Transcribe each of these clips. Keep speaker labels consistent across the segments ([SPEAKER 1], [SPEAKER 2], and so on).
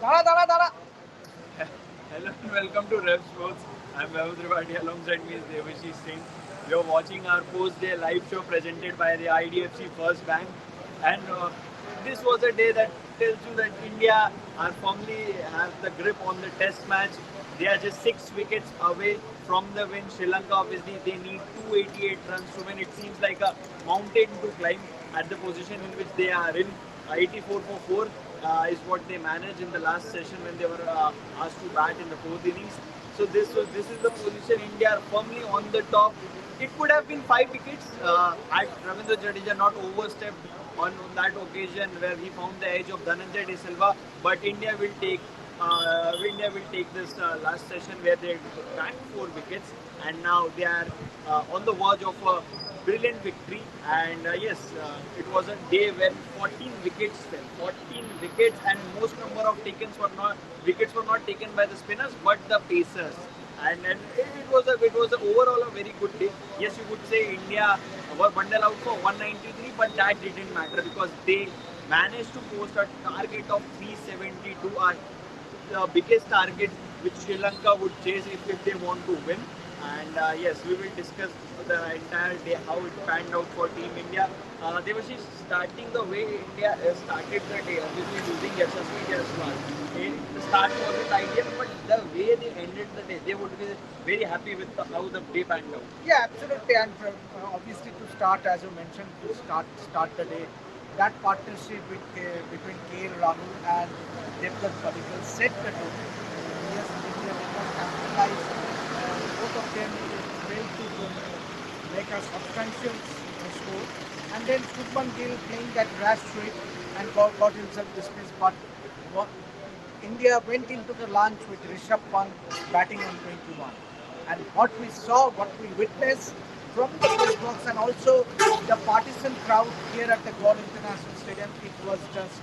[SPEAKER 1] दाड़ा दाड़ा दाड़ा.
[SPEAKER 2] Hello and welcome to Rev Sports. I'm Vaibhav Tripathi. Alongside me is Devashish Singh. You're watching our post-day live show presented by the IDFC First Bank. And this was a day that tells you that India are firmly have the grip on the test match. They are just 6 wickets away from the win. Sri Lanka, obviously, they need 288 runs to win. It seems like a mountain to climb at the position in which they are in. 84 for 4 is what they managed in the last session when they were asked to bat in the fourth innings. So this is the position India are firmly on the top. It could have been 5 wickets had Ravindra Jadeja not overstepped on that occasion where he found the edge of Dhananjay De Silva. But India will take this last session where they backed 4 wickets and now they are on the verge of a brilliant victory. And yes, it was a day when 14 wickets fell. 14 wickets, and most number of takens were not wickets were not taken by the spinners but the pacers. And it was overall a very good day. Yes, you would say India were bundled out for 193, but that didn't matter because they managed to post a target of 372, the biggest target which Sri Lanka would chase if they want to win. And yes, we will discuss the entire day how it panned out for Team India. Devashi, starting the way India started the day, obviously losing Yashasvi Jaiswal. The start wasn't ideal, but the way they ended the day, they would be very happy with how the day panned out.
[SPEAKER 1] Yeah, absolutely. And obviously, to start, as you mentioned, to start the day, that partnership between KL Rahul and Devdutt Padikkal set the tone. Yes, India did not capitalize. Both of them failed to make a substantial score. And then Shubman Gill playing that rash sweep and got himself dismissed. But what, India went into the lunch with Rishabh Pant batting on 21. And what we saw, what we witnessed from the press box and also the partisan crowd here at the Goa International Stadium, it was just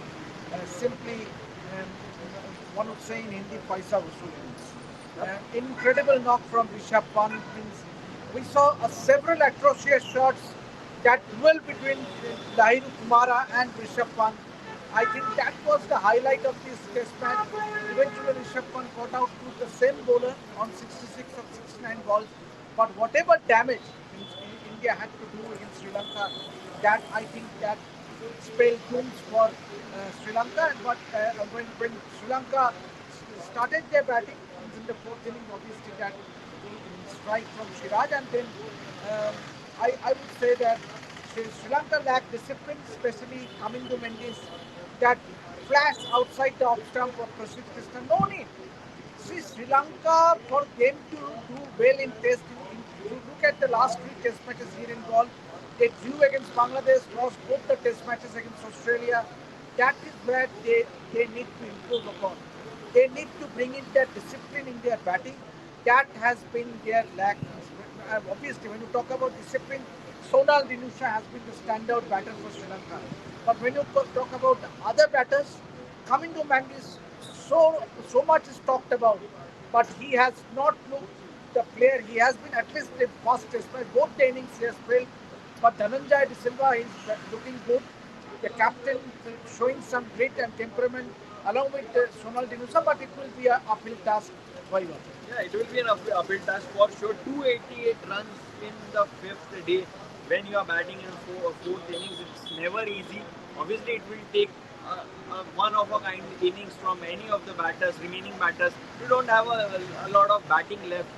[SPEAKER 1] simply, one would say in Hindi, paisa vasool. Incredible knock from Rishabh Pant. We saw several atrocious shots, that duel between Lahiru Kumara and Rishabh Pant. I think that was the highlight of this test match. Eventually, Rishabh Pant got out to the same bowler on 66 of 69 balls. But whatever damage India had to do against Sri Lanka, that I think that spelled dooms for Sri Lanka. But when Sri Lanka started their batting in the fourth inning, obviously that strike from Shiraj, and then um, I would say that Sri Lanka lacked discipline, especially Kamindu Mendes, that flash outside the off stump of Prasidh Krishna. No need. See, Sri Lanka, for them to do well in test, you look at the last three test matches here in Gaul, they drew against Bangladesh, lost both the test matches against Australia. That is where they need to improve upon. They need to bring in that discipline in their batting. That has been their lack. Obviously, when you talk about discipline, Sonal Dinusha has been the standout batter for Sri Lanka. But when you talk about the other batters, coming to Mandis, so much is talked about, but he has not looked the player. He has been at least the first test match, both the innings he has played. But Dhananjay De Silva is looking good. The captain showing some grit and temperament along with Sonal Dinusa, but it will be an uphill task for him.
[SPEAKER 2] Yeah, it will be an uphill task for sure. 288 runs in the fifth day. When you are batting in fourth innings, it's never easy. Obviously, it will take one of a kind innings from any of the remaining batters. You don't have a lot of batting left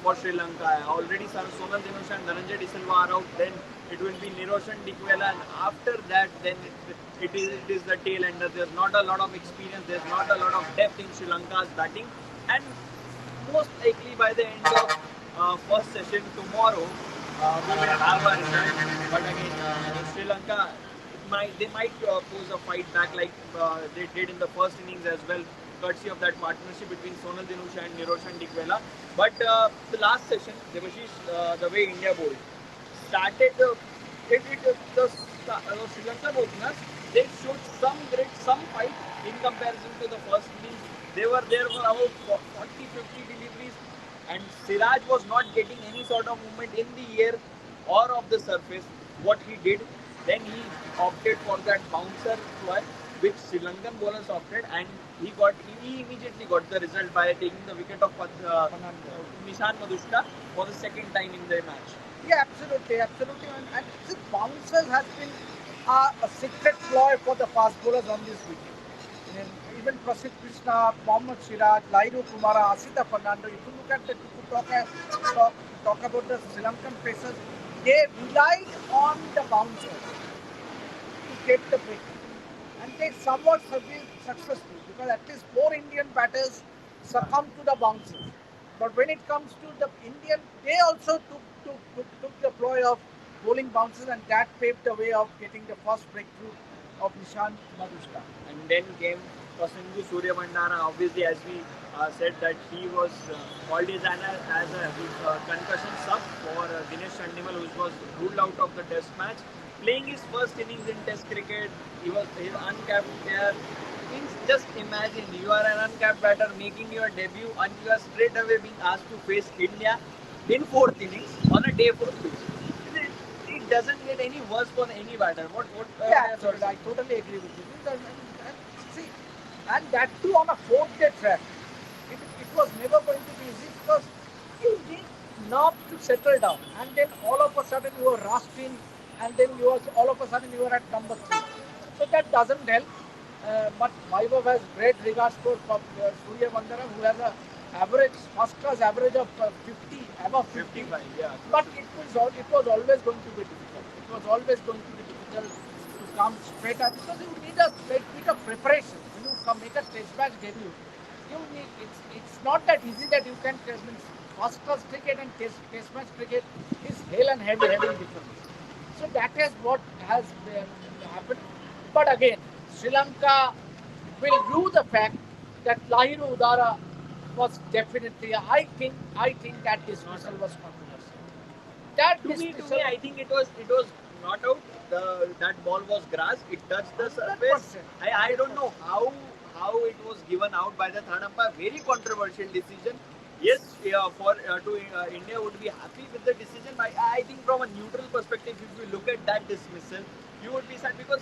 [SPEAKER 2] for Sri Lanka. Already Sonal Dinush and Dhananjay De Silva are out. Then it will be Niroshan Dikwela, and after that, then it is the tail ender. There's not a lot of experience. There's not a lot of depth in Sri Lanka's batting, and most likely by the end of first session tomorrow, we will have a result. But again, Sri Lanka, they might pose a fight back like they did in the first innings as well, courtesy of that partnership between Sonal Dinusha and Niroshan Dikwela. But the last session, Devashish, the way India bowled, started the Sri Lanka openers, they showed some grit, some fight in comparison to the first innings. They were there for about 40-50 deliveries, and Siraj was not getting any sort of movement in the air or of the surface. What he did, then he opted for that bouncer which Sri Lankan bowlers opted, and he immediately got the result by taking the wicket of Nishan Madushka for the second time in the match.
[SPEAKER 1] Yeah, absolutely, absolutely. And see, bouncers has been a secret ploy for the fast bowlers on this wicket. And even Prasidh Krishna, Mohammad Siraj, Lairu Kumara, Asita Fernando, if you look at the, if you talk about the Sri Lankan pacers, they relied on the bouncers to get the break. And they somewhat have been successful because at least four Indian batters succumbed to the bouncers. But when it comes to the Indian, they also took the ploy of bowling bounces, and that paved the way of getting the first breakthrough of Nishan Madushka.
[SPEAKER 2] And then came Prasendu Suryabandana. Obviously, as we said that he was called as a concussion sub for Dinesh Chandimal, which was ruled out of the Test match. Playing his first innings in Test cricket, he was his uncapped player. Means just imagine you are an uncapped batter making your debut, and you are straight away being asked to face India in fourth innings on a day four pitch. It doesn't get any worse for any batter. What?
[SPEAKER 1] Yeah, absolutely. I totally agree with you. And see, and that too on a fourth day track. It was never going to be easy because you need nerves to settle down, and then all of a sudden you were rushed in, and then you were all of a sudden you were at number three. So that doesn't help. But Vaibhav has great regards for Surya Vandana, who has a average first class average of 50 above 50.
[SPEAKER 2] 55, yeah.
[SPEAKER 1] But it was always going to be difficult. It was always going to be difficult to come straight up because you need a bit of preparation. When you come make a test match debut, you need it's not that easy that you can first class cricket and test match cricket is hell and heavy difference. So that is what has happened. But again, Sri Lanka will rue the fact that Lahiru Udara was definitely. I think that dismissal was controversial. That
[SPEAKER 2] To me,
[SPEAKER 1] dismissal,
[SPEAKER 2] I think it was not out. That ball was grass. It touched the surface.
[SPEAKER 1] 100%.
[SPEAKER 2] I don't know how it was given out by the third umpire. Very controversial decision. Yes, yeah, for India would be happy with the decision. I think from a neutral perspective, if you look at that dismissal, you would be sad because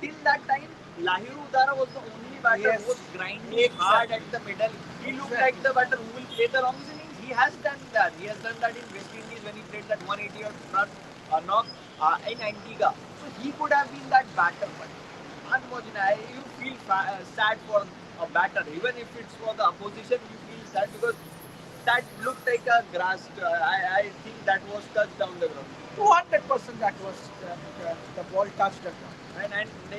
[SPEAKER 2] till that time, Lahiru Udara was the only batter
[SPEAKER 1] Yes.
[SPEAKER 2] who was grinding hard at the middle. He looked like the batter who will play the long innings. He has done that. He has done that in West Indies when he played that 180 run knock in Antigua. So he could have been that batter, but unfortunately, you feel sad for a batter. Even if it's for the opposition, you feel sad because that looked like a grass. I think that was touched down the ground.
[SPEAKER 1] 200% that was the ball touched the ground.
[SPEAKER 2] And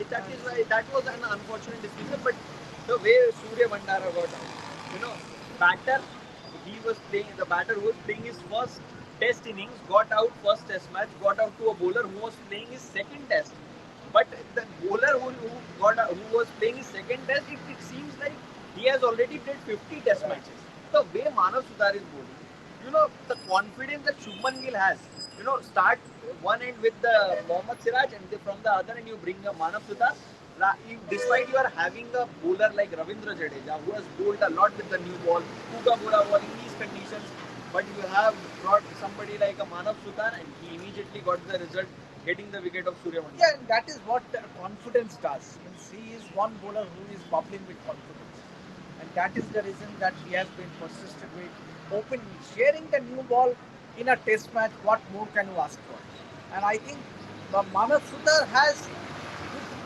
[SPEAKER 2] that is why that was an unfortunate decision. But the way Surya Bandara got out, batter, he was playing, the batter who was playing his first test innings, got out first test match, got out to a bowler who was playing his second test. But the bowler who was playing his second test, it seems like he has already played 50 test matches. The way Manav Sudhar is bowling, the confidence that Shubman Gill has, start one end with the Mohammad Siraj and from the other end you bring a Manav Sudhar. Despite you are having a bowler like Ravindra Jadeja who has bowled a lot with the new ball, Puka Bora ball in these conditions, but you have brought somebody like a Manav Sudhar and he immediately got the result, getting the wicket of Surya Vandana.
[SPEAKER 1] Yeah, and that is what confidence does. Means he is one bowler who is bubbling with confidence, and that is the reason that he has been persistent with openly sharing the new ball in a test match. What more can you ask for? And I think Manav Sudhar has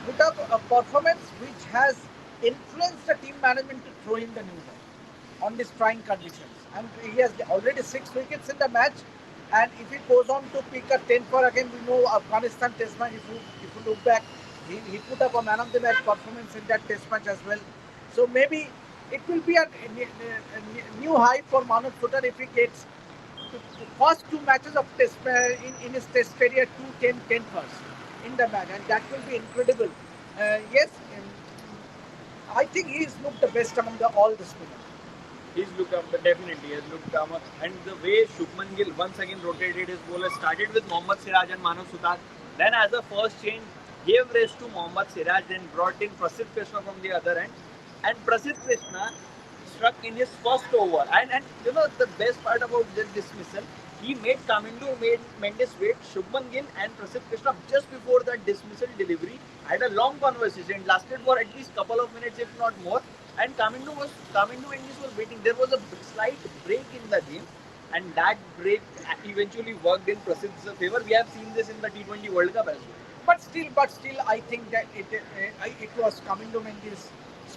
[SPEAKER 1] put up a performance which has influenced the team management to throw in the new ball on these trying conditions. And he has already 6 wickets in the match. And if he goes on to pick a 10 for again, we know Afghanistan test match, if you look back, he put up a man of the match performance in that test match as well. So maybe it will be a new high for Manav Sudhar if he gets the first 2 matches of test in his test career, 2-10 first in the match, and that will be incredible. Yes, I think he's looked the best among all the spinners.
[SPEAKER 2] He's looked up, definitely. He has looked up. And the way Shubman Gill once again rotated his bowlers, started with Mohammad Siraj and Manav Sudhar. Then as a first change, gave race to Mohammad Siraj, then brought in Prasidh Krishna from the other end. And Prasidh Krishna struck in his first over. And the best part about this dismissal, he made Kamindo, made Mendes wait, Shubman Gill and Prasidh Krishna just before that dismissal delivery had a long conversation. It lasted for at least couple of minutes, if not more. And Kamindo Mendes was waiting. There was a slight break in the game, and that break eventually worked in Prasidh's favor. We have seen this in the T20 World Cup as well.
[SPEAKER 1] But still, I think that it was Kamindo Mendy's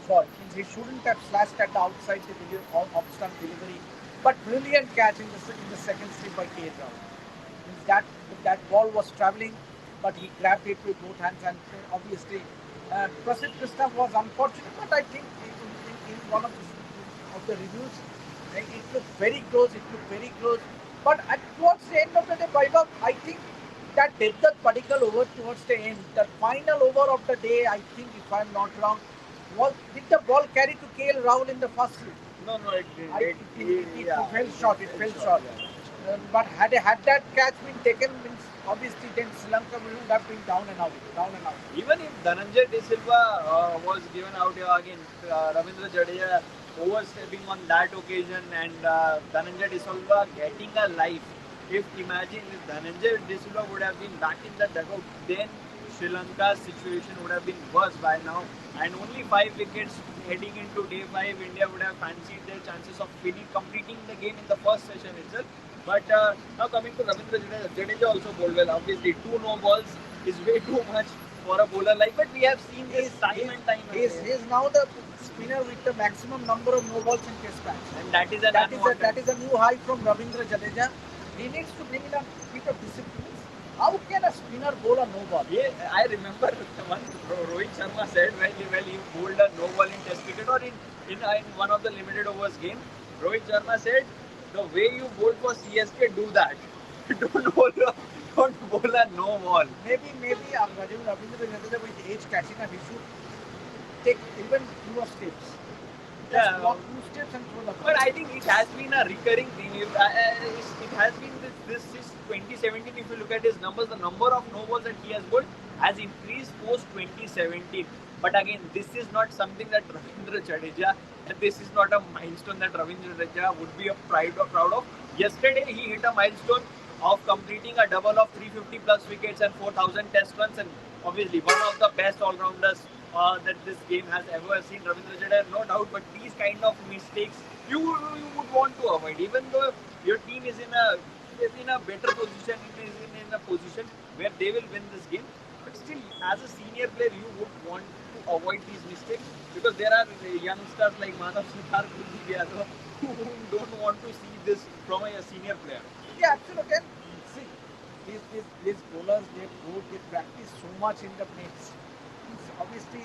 [SPEAKER 1] fault. Means he shouldn't have slashed at the outside the off-stump delivery. But brilliant catch in the second slip by K. Rao. Means that ball was travelling, but he grabbed it with both hands, and obviously Prasidh Krishna was unfortunate. But I think in one of the reviews, it looked very close. It looked very close. But towards the end of the day, Vaibhav, I think that Devdutt Padikkal over towards the end, the final over of the day, I think, if I'm not wrong, did the ball carry to KL Rahul in the first slip?
[SPEAKER 2] No, no, it didn't.
[SPEAKER 1] It
[SPEAKER 2] Yeah,
[SPEAKER 1] fell short. It fell short.
[SPEAKER 2] Yeah.
[SPEAKER 1] But had that catch been taken, means obviously then Sri Lanka would have been down and out, down and out.
[SPEAKER 2] Even if Dhananjay De Silva was given out here again, Ravindra Jadeja overstepping on that occasion, and Dhananjay De Silva getting a life. If imagine if Dhananjay De Silva would have been back in the dugout, then Sri Lanka's situation would have been worse by now. And only 5 wickets heading into day 5, India would have fancied their chances of completing the game in the first session itself. But now coming to Ravindra Jadeja, Jadeja also bowled well. Obviously, 2 no balls is way too much for a bowler like. But we have seen this time and time again.
[SPEAKER 1] He is now the spinner with the maximum number of no balls in Test match.
[SPEAKER 2] And that is an
[SPEAKER 1] That is a new high from Ravindra Jadeja. He needs to bring in a bit of discipline. How can a spinner bowl a no ball?
[SPEAKER 2] Yeah, I remember once Rohit Sharma said when he bowled a no ball in Test cricket or in one of the limited overs game, Rohit Sharma said, the way you bowl for CSK, do that. Don't bowl a no ball.
[SPEAKER 1] Maybe Ravindra Jadeja with age catching up, he should take even 2 steps. Just walk 2 steps and throw the ball.
[SPEAKER 2] But I think it has been a recurring thing. It has been this is 2017. If you look at his numbers, the number of no balls that he has bowled has increased post 2017. But again, this is not something that Ravindra Jadeja, this is not a milestone that Ravindra Jadeja would be proud of. Yesterday, he hit a milestone of completing a double of 350 plus wickets and 4,000 test runs, and obviously one of the best all-rounders that this game has ever seen. Ravindra Jadeja, no doubt, but these kind of mistakes you would want to avoid, even though your team is in a better position, it is in a position where they will win this game. But still, as a senior player, you would want to avoid these mistakes because there are youngsters like Manav Siddhar, Kuldeep Yadav who don't want to see this from a senior player.
[SPEAKER 1] Yeah, absolutely. And see, these bowlers, they practice so much in the nets. Obviously,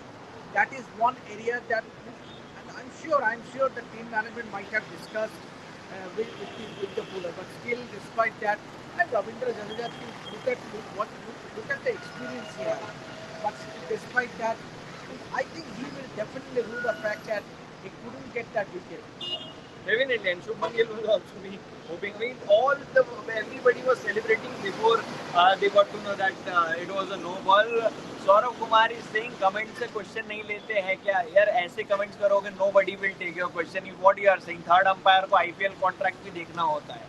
[SPEAKER 1] that is one area that, and I'm sure the team management might have discussed with the bowler, but still, despite that, and Ravindra Jadeja, look at the experience he has. But despite that, I think he will definitely rue the fact that he couldn't get that wicket.
[SPEAKER 2] Definitely, and Shubman Gill will also be hoping. I mean, everybody was celebrating before they got to know that it was a no ball. Saurav Kumar is saying comments से question नहीं लेते हैं क्या? यार ऐसे comments करोगे nobody will take your question. What you are saying, third umpire को IPL contract भी देखना होता है.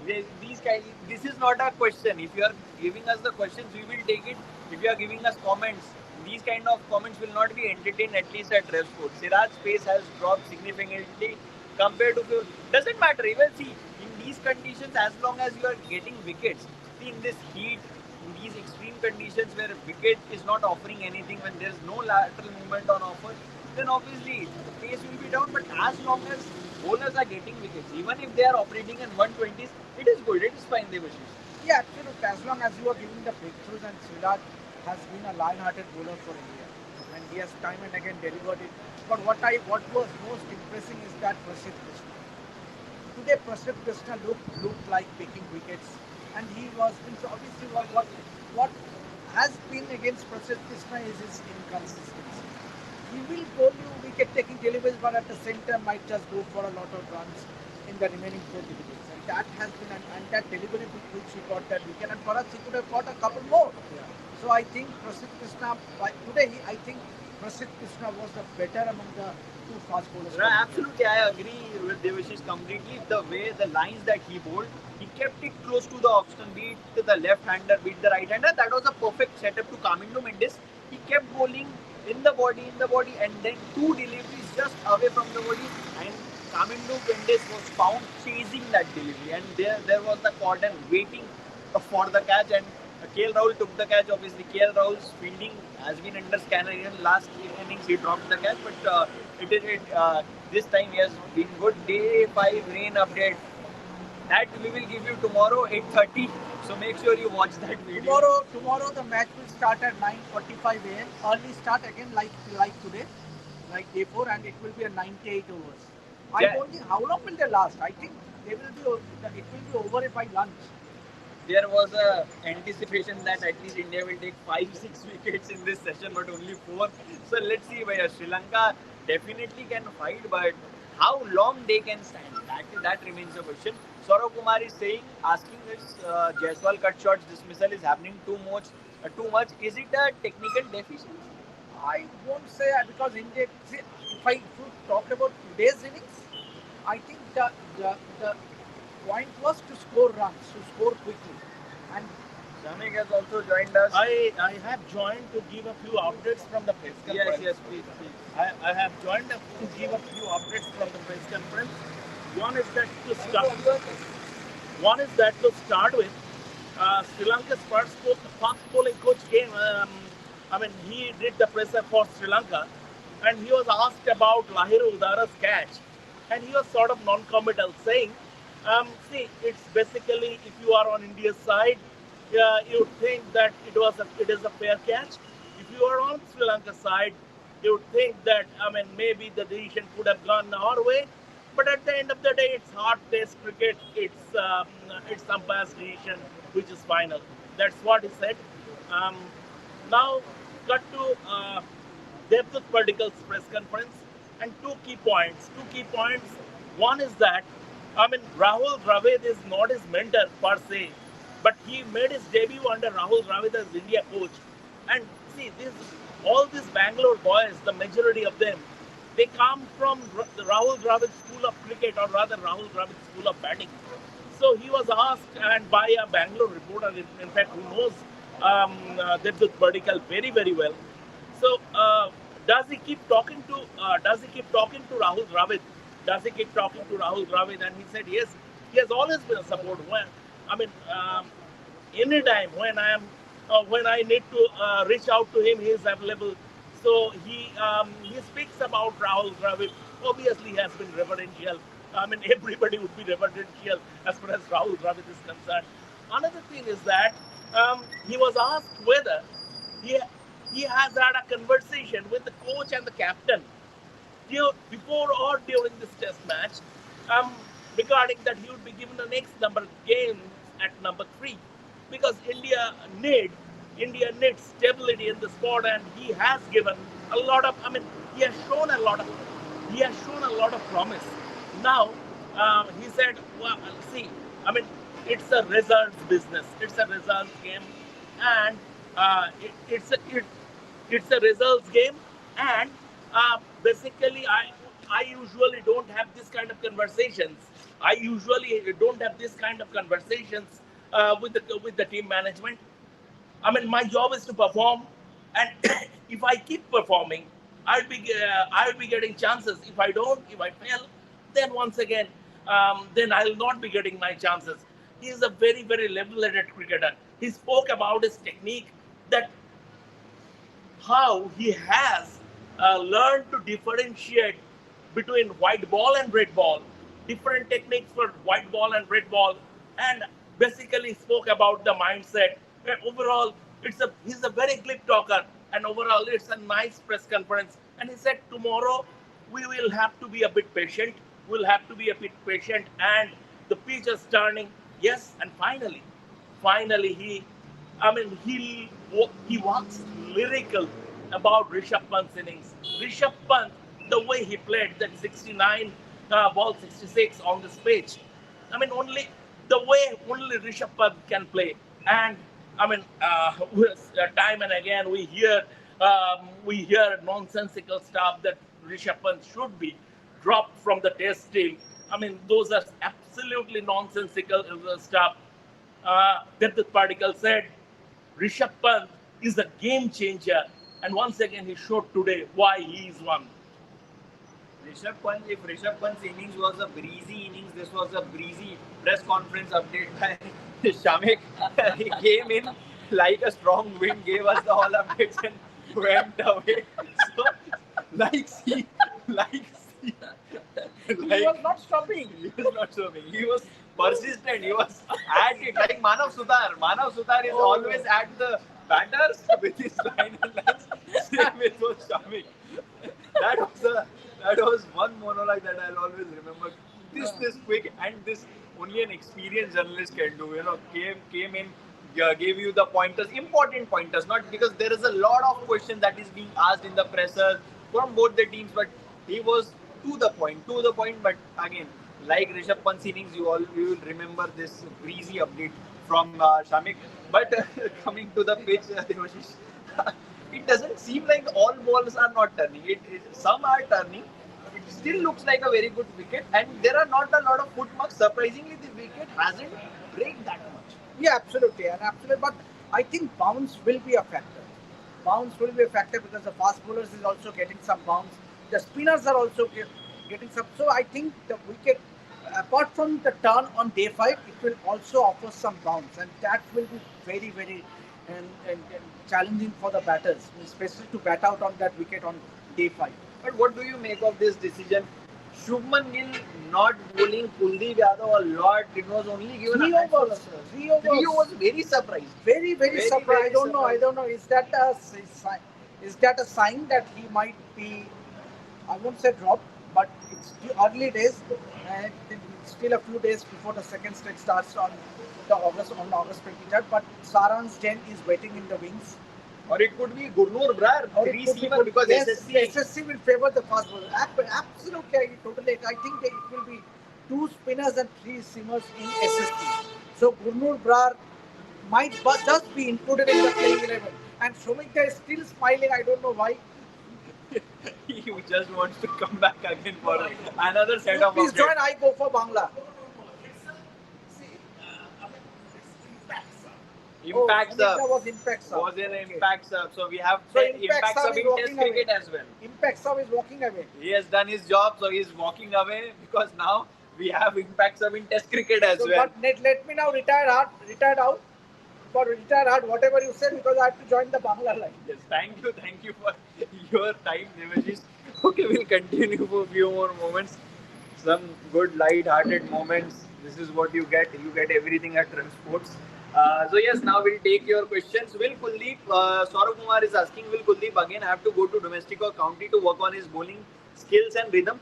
[SPEAKER 2] This is not a question. If you are giving us the questions, we will take it. If you are giving us comments, these kind of comments will not be entertained at least at ref sport. Siraj's pace has dropped significantly compared to few. Doesn't matter. Even see in these conditions, as long as you are getting wickets. See in this heat, in these extreme conditions where wicket is not offering anything, when there is no lateral movement on offer, then obviously the pace will be down. But as long as bowlers are getting wickets, even if they are operating in 120s, it is good. It is fine, Devashish.
[SPEAKER 1] Yeah, absolutely. As long as you are giving the breakthroughs, and Siraj has been a lion-hearted bowler for India, and he has time and again delivered it. But what was most impressing is that Prasidh Krishna. Today, Prasidh Krishna looked like taking wickets, and he was obviously what has been against Prasidh Krishna is his inconsistency. He will bowl you wicket-taking deliveries, but at the same time might just go for a lot of runs in the remaining 4 deliveries. And that has been and that delivery with which he got that wicket, and perhaps he could have got a couple more.
[SPEAKER 2] Yeah.
[SPEAKER 1] So I think Prasidh Krishna, I think Prasidh Krishna was the better among the two fast bowlers
[SPEAKER 2] Right,
[SPEAKER 1] coming here.
[SPEAKER 2] absolutely, I agree with Devashish completely. The way the lines that he bowled, he kept it close to the off stump, be it the left-hander, be it the right-hander. That was a perfect setup to Kamindo Mendes. He kept bowling in the body, and then two deliveries just away from the body, and Kamindo Mendes was found chasing that delivery, and there was the cordon waiting for the catch, and KL Rahul took the catch. Obviously, KL Rahul's fielding has been under scanner. Even last innings, he dropped the catch, but this time he has been good. Day 5 rain update. That we will give you tomorrow 8:30. So make sure you watch that video.
[SPEAKER 1] Tomorrow the match will start at 9:45 a.m. Early start again, like today, like day 4, and it will be a 98 overs. I
[SPEAKER 2] Yeah.
[SPEAKER 1] don't think how long will they last. I think they will be. It will be over by lunch.
[SPEAKER 2] There was a anticipation that at least India will take 5-6 wickets in this session, but only 4. So let's see where Sri Lanka definitely can fight, but how long they can stand, that remains a question. Saurav Kumar is saying, asking if Jaiswal cut shots dismissal is happening too much. Too much. Is it a technical deficiency?
[SPEAKER 1] I won't say because India. See, if you talk about today's innings, I think the point was to score runs, to score quickly, and
[SPEAKER 2] Samik has also joined us.
[SPEAKER 3] I have joined to give a few updates from the press conference.
[SPEAKER 2] Yes, please, please.
[SPEAKER 3] I have joined to give a few updates from the press conference. One is that to start. One is that to start with, Sri Lanka's fast bowling coach came. I mean, he did the presser for Sri Lanka, and he was asked about Lahiru Udara's catch, and he was sort of non-committal, saying, "See, it's basically if you are on India's side, you think that it is a fair catch. If you are on Sri Lanka's side, you would think that maybe the decision could have gone our way, but at the end of the day, it's hard test cricket. It's umpire's decision which is final." That's what he said. Um, Now, cut to Devdutt Padikal's press conference and two key points. Two key points. One is that Rahul Dravid is not his mentor per se, but he made his debut under Rahul Dravid as India coach. And see, all these Bangalore boys, the majority of them, they come from the Rahul Dravid school of cricket, or rather Rahul Dravid school of batting. So he was asked, and by a Bangalore reporter, in fact, who knows Devdutt Padikkal very, very well. So does he keep talking to Rahul Dravid? Does he keep talking to Rahul Dravid? And he said yes. He has always been a support. I mean, anytime when I need to reach out to him, he is available. So he speaks about Rahul Dravid. Obviously, he has been reverential. Everybody would be reverential as far as Rahul Dravid is concerned. Another thing is that he was asked whether he he has had a conversation with the coach and the captain before or during this test match um, regarding that he would be given the next number of games at number 3 because India needs stability in the squad, and he has given a lot of he has shown a lot of promise. Now he said, well, see, it's a results business, it's a results game, and it's a results game, and basically I usually don't have this kind of conversations. I usually don't have this kind of conversations with the team management. My job is to perform, and if I keep performing, I'll be getting chances. If I fail, then once again, then I'll not be getting my chances. He is a very, very level-headed cricketer. He spoke about his technique, that how he has learned to differentiate between white ball and red ball, different techniques for white ball and red ball, and basically spoke about the mindset. And overall, he's a very glib talker, and overall, it's a nice press conference. And he said tomorrow we will have to be a bit patient. We'll have to be a bit patient, and the pitch is turning. Yes, and finally, he walks lyrical about Rishabh Pant's innings. Rishabh Pant, the way he played that 69 ball 66 on this pitch. Only the way only Rishabh Pant can play. And time and again we hear nonsensical stuff that Rishabh Pant should be dropped from the test team. I mean, those are absolutely nonsensical stuff. Devdutt Padikkal said Rishabh Pant is a game changer, and once again he showed today why he is one.
[SPEAKER 2] If Rishabh Pant's innings was a breezy innings, this was a breezy press conference update by Shamik. He came in like a strong wind, gave us the all updates and went away. So, like see, like see,
[SPEAKER 1] He was not stopping.
[SPEAKER 2] he was not stopping. He was persistent. He was at it like Manav Sudhar. Manav Sudhar is always at the batters with his line and lines. Same with Shamik. That was that was one monologue that I'll always remember. This quick and this only an experienced journalist can do. You know, came in, gave you the pointers, important pointers, not because there is a lot of questions that is being asked in the presser from both the teams, but he was to the point, to the point. But again, like Rishabh Pant's innings, you will remember this breezy update from Shamik. But coming to the pitch, Devashish, it doesn't seem like all balls are not turning. Some are turning. It still looks like a very good wicket, and there are not a lot of foot marks. Surprisingly, the wicket hasn't break that much.
[SPEAKER 1] Yeah, absolutely, and absolutely. But I think bounce will be a factor. Bounce will be a factor because the fast bowlers is also getting some bounce. The spinners are also getting some. So I think the wicket, apart from the turn on day 5, it will also offer some bounce, and that will be very, very and challenging for the batters, especially to bat out on that wicket on day 5.
[SPEAKER 2] But what do you make of this decision? Shubman Gill not bowling Kuldeep Yadav a lot. It was only given
[SPEAKER 1] Three
[SPEAKER 2] a handful
[SPEAKER 1] overs.
[SPEAKER 2] of-
[SPEAKER 1] Three overs.
[SPEAKER 2] He was very surprised.
[SPEAKER 1] Very, very
[SPEAKER 2] Very,
[SPEAKER 1] surprised.
[SPEAKER 2] very
[SPEAKER 1] I don't know. I
[SPEAKER 2] surprised.
[SPEAKER 1] don't know. Is that a sign that he might be? I won't say dropped, but it's still early days, and it's still a few days before the second stage starts on August 23rd. But Saran's 10 is waiting in the wings.
[SPEAKER 2] Or it could be Gurnur Brar,
[SPEAKER 1] Or it
[SPEAKER 2] three
[SPEAKER 1] could be
[SPEAKER 2] seamer
[SPEAKER 1] good.
[SPEAKER 2] because
[SPEAKER 1] Yes,
[SPEAKER 2] SSC.
[SPEAKER 1] SSC will favor the fast bowler. Absolutely, I totally. I think that it will be 2 spinners and 3 seamers in SSC. So Gurnur Brar might just be included in the playing 11. And Shomika is still smiling. I don't know why.
[SPEAKER 2] He just wants to come back again for another set of
[SPEAKER 1] Please
[SPEAKER 2] updates.
[SPEAKER 1] join. I go for Bangla.
[SPEAKER 2] Impact sub.
[SPEAKER 1] Shomika was impact sub.
[SPEAKER 2] Was an
[SPEAKER 1] Okay.
[SPEAKER 2] impact sub. So we have
[SPEAKER 1] So
[SPEAKER 2] impact sub
[SPEAKER 1] is
[SPEAKER 2] in
[SPEAKER 1] walking
[SPEAKER 2] test
[SPEAKER 1] away.
[SPEAKER 2] cricket as well.
[SPEAKER 1] Impact sub is walking away.
[SPEAKER 2] He has done his job, so he's walking away because now we have impact sub in test cricket as
[SPEAKER 1] So,
[SPEAKER 2] well.
[SPEAKER 1] but let me now retire out. Whatever you say, because I have to join the Bangla line.
[SPEAKER 2] Yes, thank you for your time, Devashish. Okay, we'll continue for a few more moments. Some good light-hearted moments. This is what you get. You get everything at Run Sports. So yes, now we'll take your questions. Will Kuldeep, Saurabh Kumar is asking, will Kuldeep again have to go to domestic or county to work on his bowling skills and rhythm?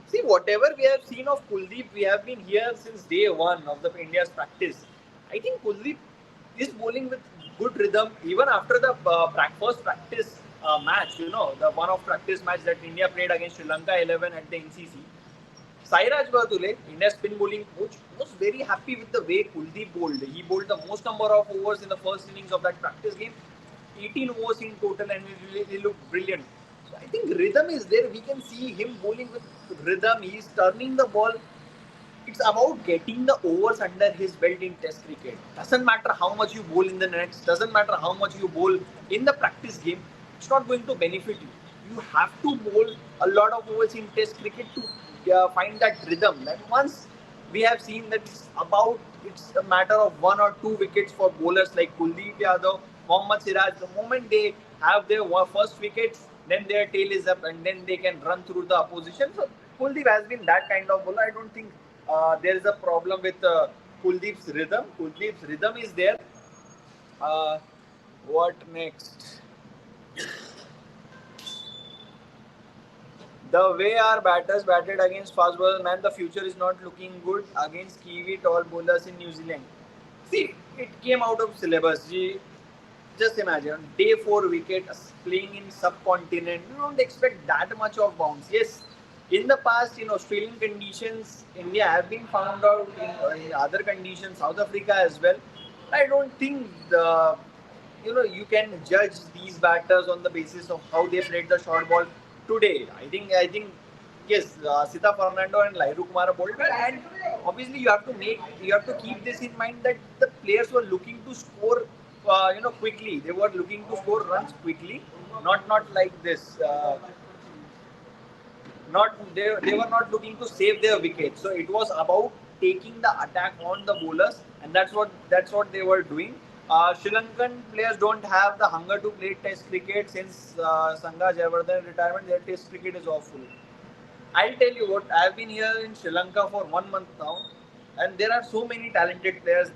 [SPEAKER 2] See, whatever we have seen of Kuldeep, we have been here since day one of the India's practice. I think Kuldeep is bowling with good rhythm even after the first practice match. You know, the one-off practice match that India played against Sri Lanka 11 at the NCC. Sairaj Bhatule, India's spin bowling coach, was very happy with the way Kuldeep bowled. He bowled the most number of overs in the first innings of that practice game, 18 overs in total, and he looked brilliant. So I think rhythm is there. We can see him bowling with rhythm. He's turning the ball. It's about getting the overs under his belt in Test cricket. Doesn't matter how much you bowl in the nets. Doesn't matter how much you bowl in the practice game. It's not going to benefit you. You have to bowl a lot of overs in Test cricket to find that rhythm. That once we have seen that it's a matter of 1 or 2 wickets for bowlers like Kuldeep Yadav, Mohammad Siraj. The moment they have their first wickets, then their tail is up and then they can run through the opposition. So Kuldeep has been that kind of bowler. I don't think there is a problem with Kuldeep's rhythm. Kuldeep's rhythm is there. What next? The way our batters batted against fast bowlers, man, the future is not looking good against Kiwi tall bowlers in New Zealand. See, it came out of syllabus. Just imagine, day 4 wicket, playing in subcontinent. You don't expect that much of bounce. Yes, in the past, in Australian conditions, India have been found out in other conditions, South Africa as well. I don't think you can judge these batters on the basis of how they played the short ball today. I think yes, Sita Fernando and Lairu Kumara bowled well, and obviously you have to keep this in mind that the players were looking to score, quickly. They were looking to score runs quickly, not like this. Not they were not looking to save their wicket. So it was about taking the attack on the bowlers, and that's what they were doing. Sri Lankan players don't have the hunger to play Test cricket since Sangha Jayawardene retirement. Their Test cricket is awful. I'll tell you what, I've been here in Sri Lanka for 1 month now, and there are so many talented players.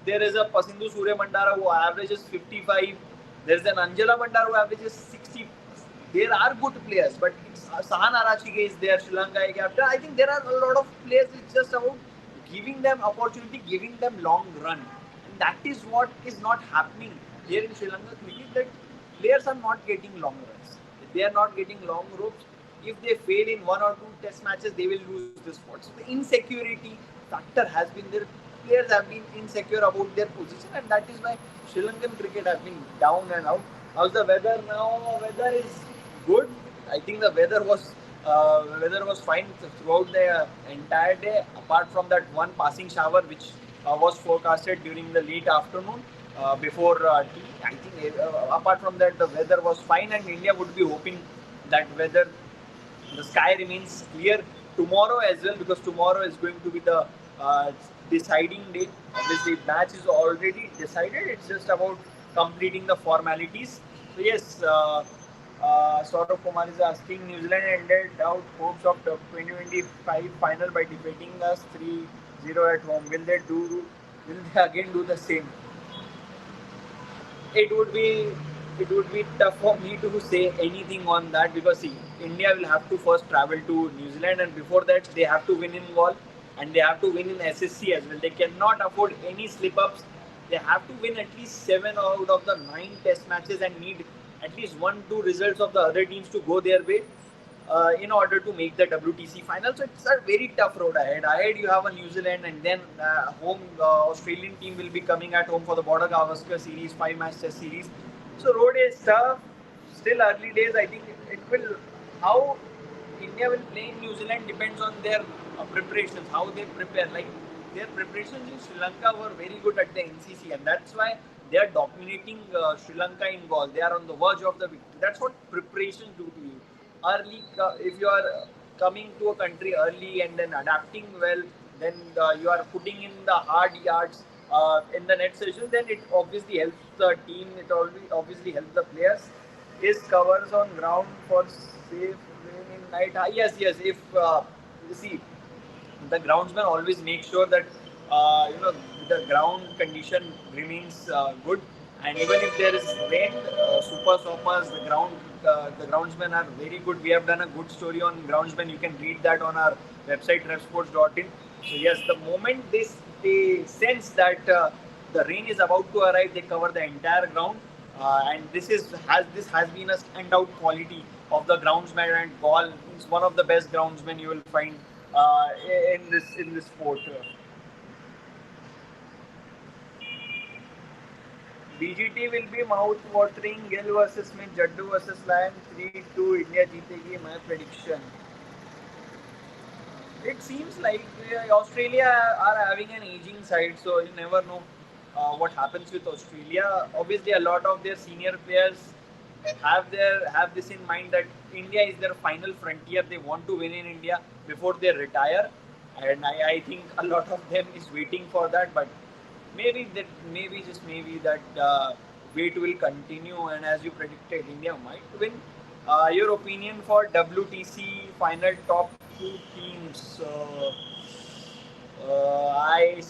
[SPEAKER 2] There is a Pasindu Surya Mandara who averages 55. There's an Anjala Mandara who averages 60. There are good players, but Sahan Arachige is there, Sri Lanka captain. I think there are a lot of players. It's just about giving them opportunity, giving them long run, and that is what is not happening here in Sri Lanka cricket. That players are not getting long runs. They are not getting long ropes. If they fail in one or two test matches, they will lose this spot. So the insecurity factor has been there. Players have been insecure about their position, and that is why Sri Lankan cricket has been down and out. How's the weather now? Weather is good. I think the weather was fine throughout the entire day, apart from that one passing shower which was forecasted during the late afternoon before tea. I think apart from that, the weather was fine, and India would be hoping that weather the sky remains clear tomorrow as well, because tomorrow is going to be the uh, deciding day. Obviously, match is already decided. It's just about completing the formalities. So yes, Saurav Kumar is asking, New Zealand ended out hopes of the 2025 final by defeating us 3-0 at home. Will they again do the same? it would be it would be tough for me to say anything on that, because see, India will have to first travel to New Zealand, and before that they have to win in Galle, and they have to win in SSC as well. They cannot afford any slip ups. They have to win at least 7 out of the 9 test matches and need at least 1-2 results of the other teams to go their way in order to make the WTC final. So it's a very tough road ahead. Ahead you have a New Zealand, and then home Australian team will be coming at home for the Border Gavaskar series, 5 match test series. So road is tough. Still early days. I think it will how India will play in New Zealand depends on their preparations, how they prepare. Like their preparations in Sri Lanka were very good at the NCC, and that's why they are dominating Sri Lanka in Galle. They are on the verge of the victory. That's what preparations do to you. Early, if you are coming to a country early and then adapting well, then you are putting in the hard yards in the next session, then it obviously helps the team. It obviously helps the players. Is covers on ground for safe rain in night? Yes, yes. If you see, the groundsman always make sure that the ground condition remains good, and even if there is rain, super soppers, the groundsmen are very good. We have done a good story on groundsmen. You can read that on our website refsports.in. So yes, the moment they sense that the rain is about to arrive, they cover the entire ground, and this has been a standout quality of the groundsman, and Gaul is one of the best groundsmen you will find in this sport. BGT will be mouth-watering. Gill versus Smith, Jaddu versus Lion, 3-2. India जीतेगी. My prediction. It seems like Australia are having an aging side, so you never know what happens with Australia. Obviously, a lot of their senior players have this in mind that India is their final frontier. They want to win in India before they retire, and I think a lot of them is waiting for that. But maybe that wait will continue, and as you predicted, India might win. Your opinion for WTC final top 2 teams? I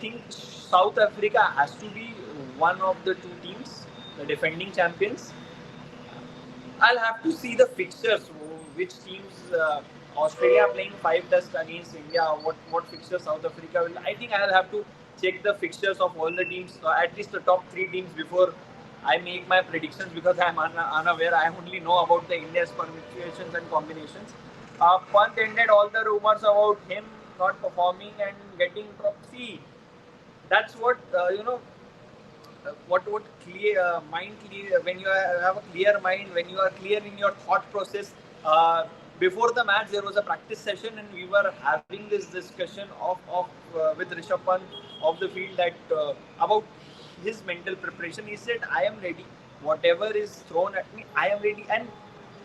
[SPEAKER 2] think South Africa has to be one of the 2 teams, the defending champions. I'll have to see the fixtures. Which teams Australia playing 5 tests against India? What fixtures South Africa will? I think I'll have to check the fixtures of all the teams, at least the top 3 teams, before I make my predictions, because I'm unaware. I only know about the India's permutations and combinations. Pant ended all the rumors about him not performing and getting dropped. See, that's what what clear mind clear when you have a clear mind, when you are clear in your thought process. uh, Before the match there was a practice session and we were having this discussion of with Rishabh Pant of the field that about his mental preparation. He said, I am ready, whatever is thrown at me I am ready. And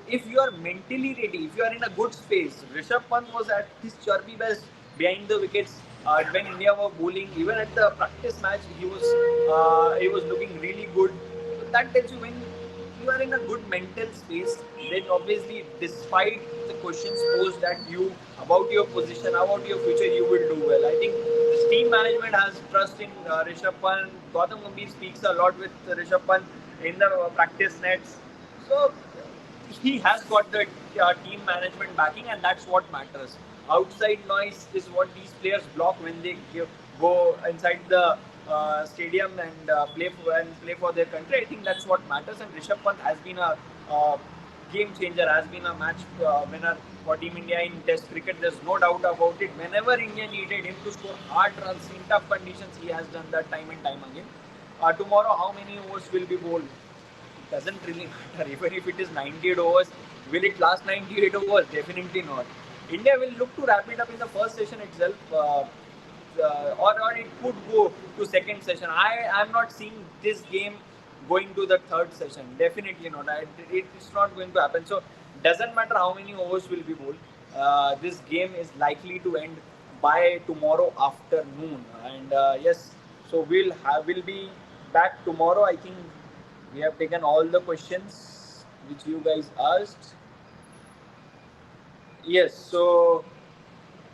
[SPEAKER 2] if you are mentally ready, if you are in a good space, Rishabh Pant was at his chirpy best behind the wickets when India were bowling. Even at the practice match, he was looking really good. So that tells you when you are in a good mental space, then obviously, despite the questions posed at you about your position, about your future, you will do well. I think this team management has trust in Rishabh Pant. Gautam Gambhir speaks a lot with Rishabh Pant in the practice nets. So he has got the team management backing, and that's what matters. Outside noise is what these players block when they go inside the stadium and play for their country. I think that's what matters. And Rishabh Pant has been a uh, game changer, has been a match winner for Team India in Test cricket. There's no doubt about it. Whenever India needed him to score hard runs in tough conditions, he has done that time and time again. Tomorrow, how many overs will be bowled? Doesn't really matter. Even if it is 98 overs, will it last 98 overs? Definitely not. India will look to wrap it up in the first session itself, or it could go to second session. I am not seeing this game going to the third session. Definitely not. It's not going to happen. So doesn't matter how many overs will be bowled. This game is likely to end by tomorrow afternoon. And yes, so we'll be back tomorrow. I think we have taken all the questions which you guys asked. Yes, so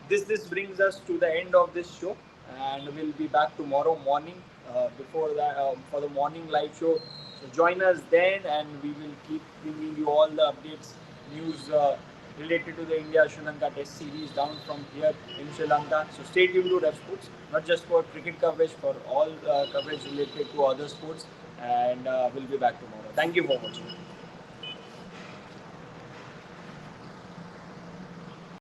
[SPEAKER 2] this brings us to the end of this show, and we'll be back tomorrow morning. Before that, for the morning live show. So join us then, and we will keep bringing you all the updates, news related to the India Sri Lanka Test series down from here in Sri Lanka. So stay tuned to Rev Sports, not just for cricket coverage, for all coverage related to other sports. And we'll be back tomorrow. Thank you for watching.